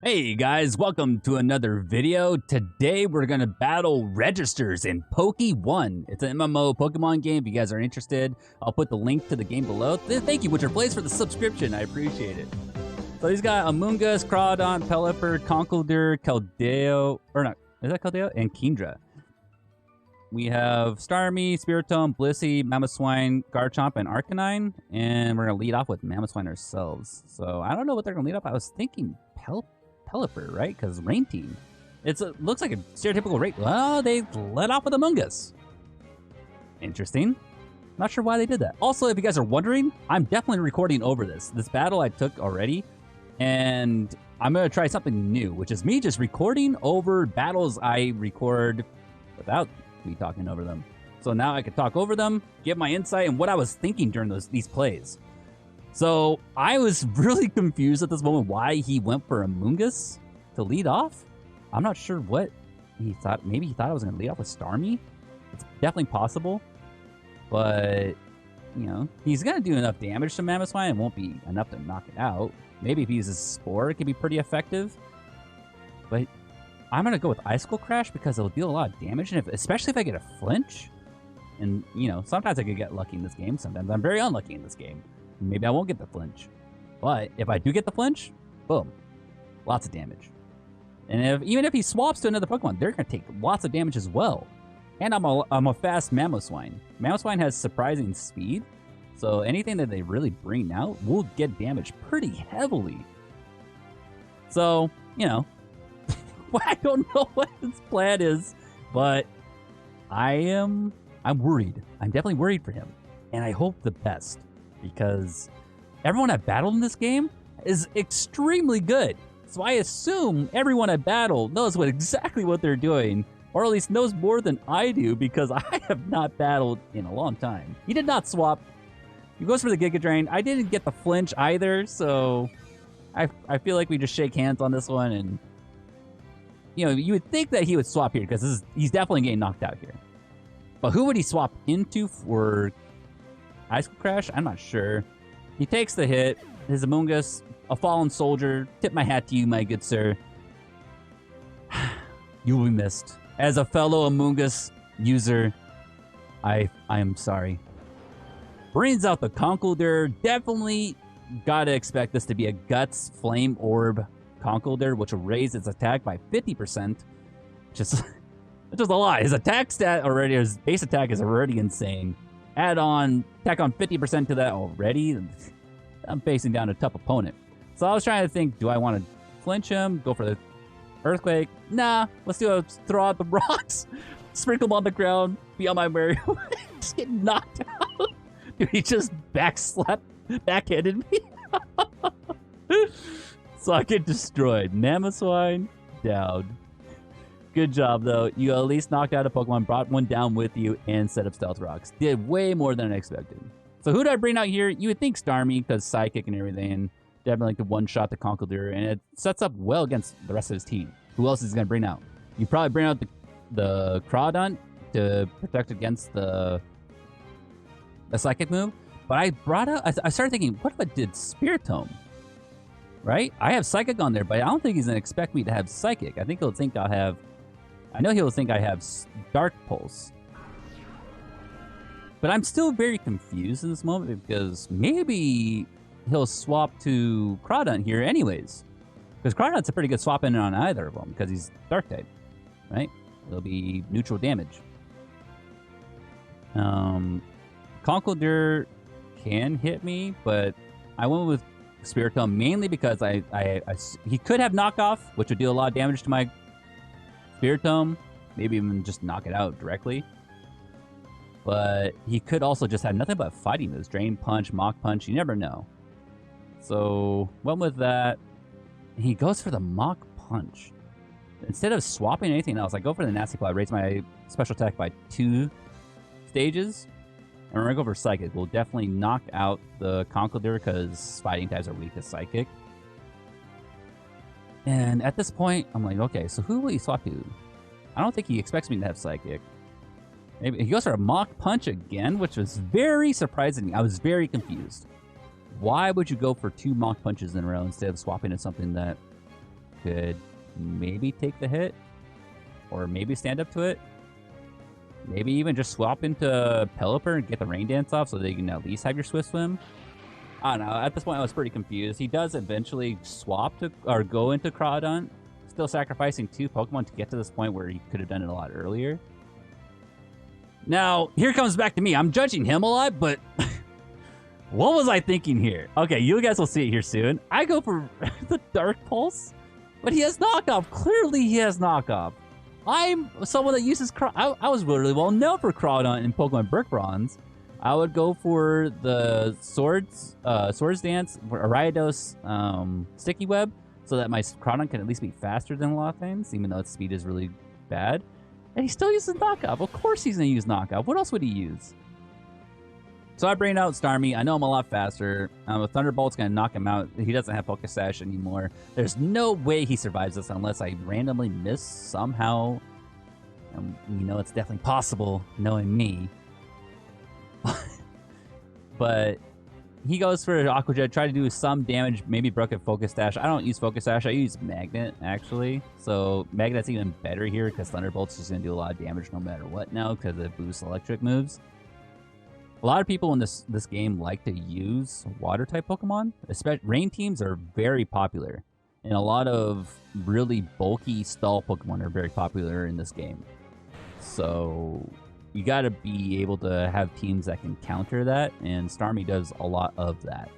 Hey guys, welcome to another video. Today we're gonna battle registers in Pokeone. It's an MMO Pokemon game. If you guys are interested, I'll put the link to the game below. Thank you, Witcher Plays, for the subscription. I appreciate it. So he's got Amoonguss, Crawdon, Pelipper, Conkeldurr, Keldeo, or not, is that Keldeo? And Kingdra. We have Starmie, Spiritomb, Blissey, Mamoswine, Garchomp, and Arcanine. And we're gonna lead off with Mamoswine ourselves. So I don't know what they're gonna lead off. I was thinking Pelipper, right? Because Rain Team. It looks like a stereotypical rain. Well, they let off with Amoonguss. Interesting. Not sure why they did that. Also, if you guys are wondering, I'm definitely recording over this. This battle I took already, and I'm going to try something new, which is me just recording over battles I record without me talking over them. So now I can talk over them, give my insight and what I was thinking during these plays. So I was really confused at this moment why he went for Amoonguss to lead off. I'm not sure what he thought. Maybe he thought I was going to lead off with Starmie. It's definitely possible. But, you know, he's going to do enough damage to Mamoswine. It won't be enough to knock it out. Maybe if he uses Spore, it could be pretty effective. But I'm going to go with Icicle Crash because it'll deal a lot of damage. And especially if I get a flinch. And, you know, sometimes I could get lucky in this game. Sometimes I'm very unlucky in this game. Maybe I won't get the flinch. But if I do get the flinch, boom. Lots of damage. And even if he swaps to another Pokemon, they're going to take lots of damage as well. And I'm a fast Mamoswine. Mamoswine has surprising speed. So anything that they really bring out will get damaged pretty heavily. So, you know. I don't know what his plan is. But I'm worried. I'm definitely worried for him. And I hope the best. Because everyone I battled in this game is extremely good. So I assume everyone I battled knows exactly what they're doing, or at least knows more than I do, because I have not battled in a long time. He did not swap. He goes for the Giga Drain. I didn't get the flinch either, so I feel like we just shake hands on this one. And, you know, you would think that he would swap here, because he's definitely getting knocked out here. But who would he swap into for Icicle Crash? I'm not sure. He takes the hit. His Amoonguss, a fallen soldier. Tip my hat to you, my good sir. You will be missed. As a fellow Amoonguss user, I am sorry. Brings out the Conkeldurr. Definitely gotta expect this to be a Guts Flame Orb Conkeldurr, which will raise its attack by 50%. Which is a lot. His attack stat already, his base attack is already insane. Add on, tack on 50% to that already. I'm facing down a tough opponent. So I was trying to think, do I want to flinch him? Go for the Earthquake? Nah, let's do a throw out the rocks. Sprinkle him on the ground. Be on my merry way. Just get knocked out. Dude, he just backhanded me. So I get destroyed. Mamoswine down. Good job, though. You at least knocked out a Pokemon, brought one down with you, and set up Stealth Rocks. Did way more than I expected. So who did I bring out here? You would think Starmie, because Psychic and everything. Definitely like the one-shot the Conkeldurr, and it sets up well against the rest of his team. Who else is going to bring out? You probably bring out the Crawdon to protect against the Psychic move. But I brought out... I started thinking, what if I did Spiritomb? Right? I have Psychic on there, but I don't think he's going to expect me to have Psychic. I think he'll think I'll have... I know he'll think I have Dark Pulse. But I'm still very confused in this moment because maybe he'll swap to Crawdon here anyways. Because Crawdon's a pretty good swap in on either of them because he's Dark type, right? It'll be neutral damage. Conkeldurr can hit me, but I went with Spiritomb mainly because he could have knockoff, which would deal a lot of damage to my Spiritomb, maybe even just knock it out directly. But he could also just have nothing but fighting moves. Drain Punch, Mach Punch, you never know. So, went with that. He goes for the Mach Punch. Instead of swapping anything else, I go for the Nasty Plot, raise my special attack by 2 stages. And we're going to go for Psychic. We'll definitely knock out the Conkeldurr because fighting types are weak to Psychic. And at this point, I'm like, okay, so who will he swap to? I don't think he expects me to have Psychic. Maybe he goes for a Mach Punch again, which was very surprising. I was very confused. Why would you go for 2 Mach Punches in a row instead of swapping to something that could maybe take the hit, or maybe stand up to it. Maybe even just swap into Pelipper and get the Rain Dance off so they can at least have your Swift Swim. I don't know. At this point, I was pretty confused. He does eventually swap to or go into Crawdaunt, still sacrificing 2 Pokemon to get to this point where he could have done it a lot earlier. Now, here comes back to me. I'm judging him a lot, but what was I thinking here? Okay, you guys will see it here soon. I go for the Dark Pulse, but he has knockoff. Clearly, he has knockoff. I'm someone that uses I was really well known for Crawdaunt in Pokemon Brick Bronze. I would go for the Swords Dance, Ariados, Sticky Web, so that my Crawdaunt can at least be faster than a lot of things, even though its speed is really bad. And he still uses knockoff. Of course he's going to use knockoff. What else would he use? So I bring out Starmie. I know I'm a lot faster. A Thunderbolt's going to knock him out. He doesn't have Pokesash anymore. There's no way he survives this unless I randomly miss somehow. And you know it's definitely possible, knowing me. But he goes for Aqua Jet, try to do some damage, maybe broken Focus Dash. I don't use Focus Dash, I use Magnet, actually. So Magnet's even better here because Thunderbolt's just going to do a lot of damage no matter what now because it boosts electric moves. A lot of people in this game like to use Water-type Pokemon. Especially Rain teams are very popular. And a lot of really bulky stall Pokemon are very popular in this game. So you got to be able to have teams that can counter that, and Starmie does a lot of that.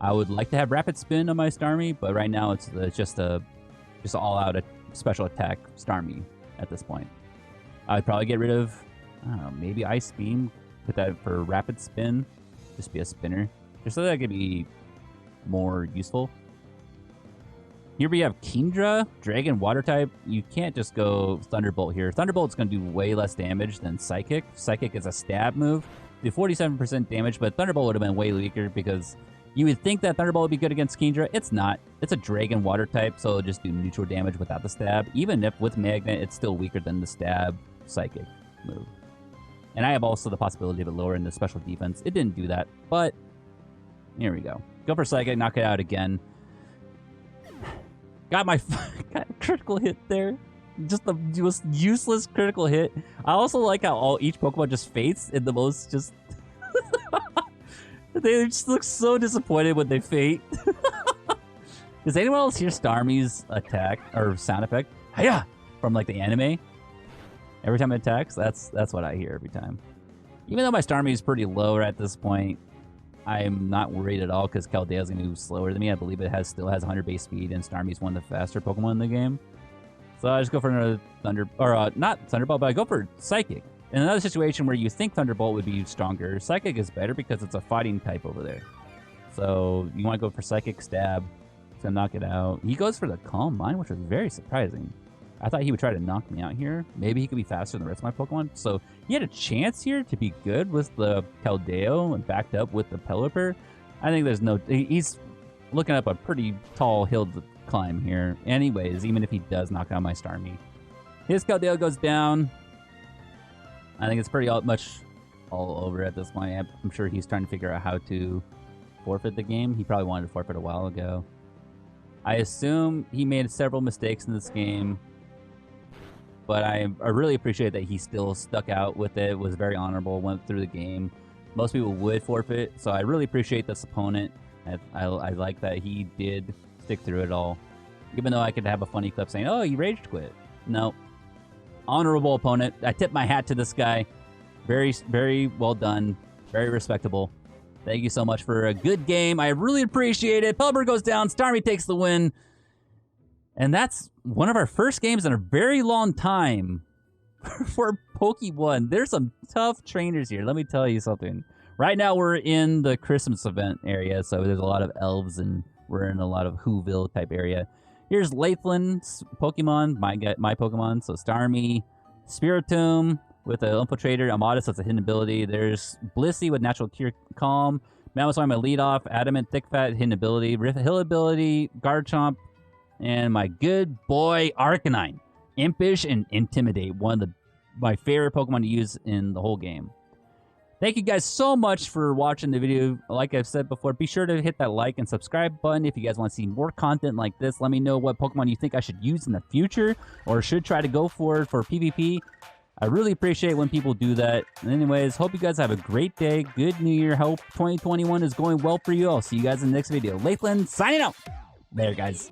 I would like to have Rapid Spin on my Starmie, but right now it's just all-out special attack Starmie at this point. I'd probably get rid of, I don't know, maybe Ice Beam, put that for Rapid Spin, just be a spinner, just so that it could be more useful. Here we have Kingdra, Dragon, Water-type. You can't just go Thunderbolt here. Thunderbolt's going to do way less damage than Psychic. Psychic is a stab move. Do 47% damage, but Thunderbolt would have been way weaker because you would think that Thunderbolt would be good against Kingdra. It's not. It's a Dragon Water-type, so it'll just do neutral damage without the stab. Even if with Magnet, it's still weaker than the stab Psychic move. And I have also the possibility of it lowering the special defense. It didn't do that, but here we go. Go for Psychic, knock it out again. Got my critical hit there. Just the most useless critical hit. I also like how each Pokemon just faints in the most just... They just look so disappointed when they faint. Does anyone else hear Starmie's attack or sound effect? Hiya! From like the anime? Every time it attacks? That's what I hear every time. Even though my Starmie is pretty low at this point, I'm not worried at all because Caldea's going to move slower than me. I believe it still has 100 base speed, and Starmie's one of the faster Pokemon in the game. So I just go for another not Thunderbolt, but I go for Psychic. In another situation where you think Thunderbolt would be stronger, Psychic is better because it's a fighting type over there. So you want to go for Psychic Stab to knock it out. He goes for the Calm Mind, which was very surprising. I thought he would try to knock me out here. Maybe he could be faster than the rest of my Pokemon. So he had a chance here to be good with the Keldeo and backed up with the Pelipper. I think there's no... He's looking up a pretty tall hill to climb here. Anyways, even if he does knock out my Starmie. His Keldeo goes down. I think it's pretty much all over at this point. I'm sure he's trying to figure out how to forfeit the game. He probably wanted to forfeit a while ago. I assume he made several mistakes in this game. But I really appreciate that he still stuck out with it, was very honorable, went through the game. Most people would forfeit, so I really appreciate this opponent. I like that he did stick through it all. Even though I could have a funny clip saying, oh, you rage quit. No. Honorable opponent. I tip my hat to this guy. Very, very well done. Very respectable. Thank you so much for a good game. I really appreciate it. Pelipper goes down. Starmie takes the win. And that's one of our first games in a very long time for Poke1. There's some tough trainers here. Let me tell you something. Right now we're in the Christmas event area, so there's a lot of elves, and we're in a lot of Whoville type area. Here's Lathlyn's Pokemon, my Pokemon. So Starmie, Spiritomb with an Infiltrator, Amadas, that's a hidden ability. There's Blissey with Natural Cure Calm, Mammoth, my lead off, Adamant, Thick Fat, hidden ability, Hill ability, Garchomp, and my good boy Arcanine. Impish and Intimidate, one of my favorite Pokemon to use in the whole game. Thank you guys so much for watching the video. Like I've said before, be sure to hit that like and subscribe button if you guys want to see more content like this. Let me know what Pokemon you think I should use in the future or should try to go for PvP. I really appreciate when people do that. Anyways, hope you guys have a great day. Good New Year. Hope 2021 is going well for you. I'll see you guys in the next video. Lakeland signing out. Later, guys.